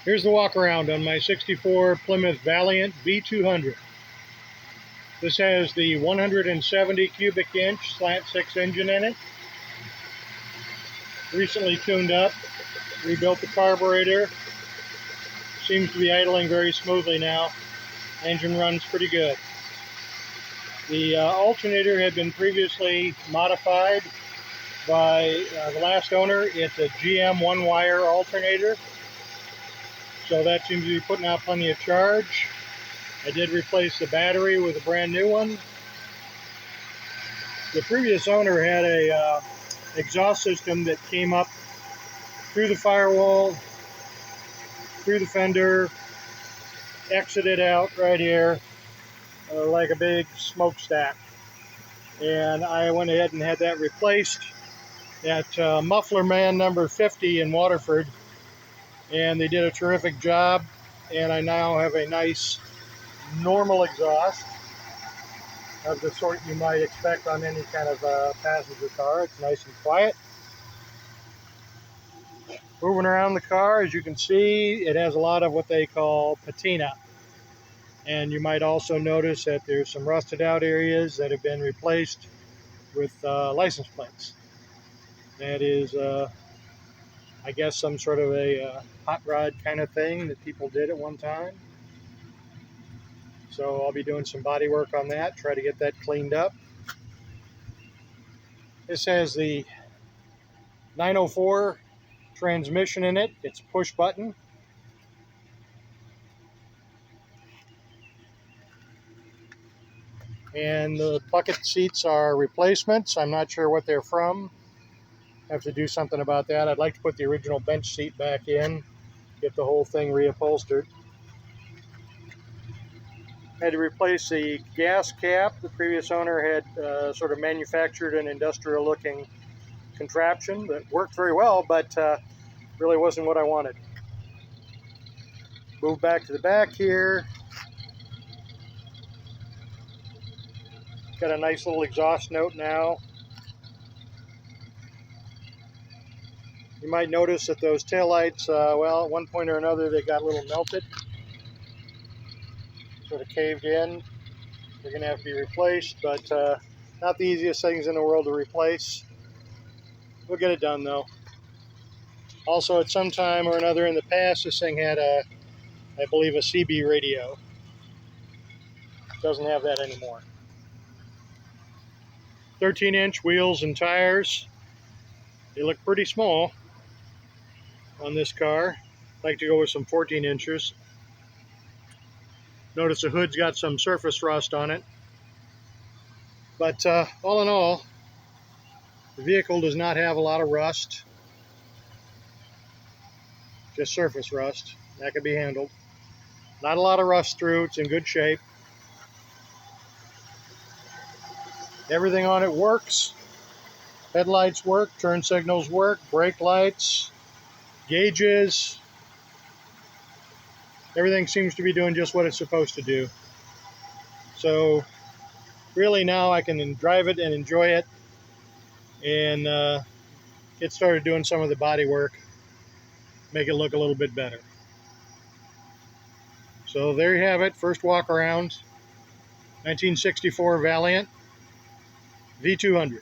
Here's the walk around on my 64 Plymouth Valiant V200. This has the 170 cubic inch slant 6 engine in it. Recently tuned up, rebuilt the carburetor. Seems to be idling very smoothly now. Engine runs pretty good. The alternator had been previously modified by the last owner. It's a GM one-wire alternator, so that seems to be putting out plenty of charge. I did replace the battery with a brand new one. The previous owner had a exhaust system that came up through the firewall, through the fender, exited out right here like a big smokestack. And I went ahead and had that replaced at Muffler Man number 50 in Waterford, and they did a terrific job. And I now have a nice normal exhaust of the sort you might expect on any kind of passenger car. It's nice and quiet. Moving around the car, as you can see, it has a lot of what they call patina. And you might also notice that there's some rusted out areas that have been replaced with license plates. That is, I guess, some sort of a hot rod kind of thing that people did at one time. So I'll be doing some body work on that, try to get that cleaned up. This has the 904 transmission in it. It's push button. And the bucket seats are replacements. I'm not sure what they're from. Have to do something about that. I'd like to put the original bench seat back in, get the whole thing reupholstered. Had to replace the gas cap. The previous owner had sort of manufactured an industrial looking contraption that worked very well, but really wasn't what I wanted. Move back to the back here. Got a nice little exhaust note now. You might notice that those taillights, well, at one point or another, they got a little melted, sort of caved in. They're going to have to be replaced, but not the easiest things in the world to replace. We'll get it done, though. Also, at some time or another in the past, this thing had I believe, a CB radio. Doesn't have that anymore. 13-inch wheels and tires. They look pretty small on this car. I'd like to go with some 14 inches. Notice the hood's got some surface rust on it. But all in all, the vehicle does not have a lot of rust. Just surface rust. That can be handled. Not a lot of rust through. It's in good shape. Everything on it works. Headlights work, turn signals work, brake lights, gauges. Everything seems to be doing just what it's supposed to do. So really now I can drive it and enjoy it and get started doing some of the body work, make it look a little bit better. So there you have it, first walk around, 1964 Valiant V200.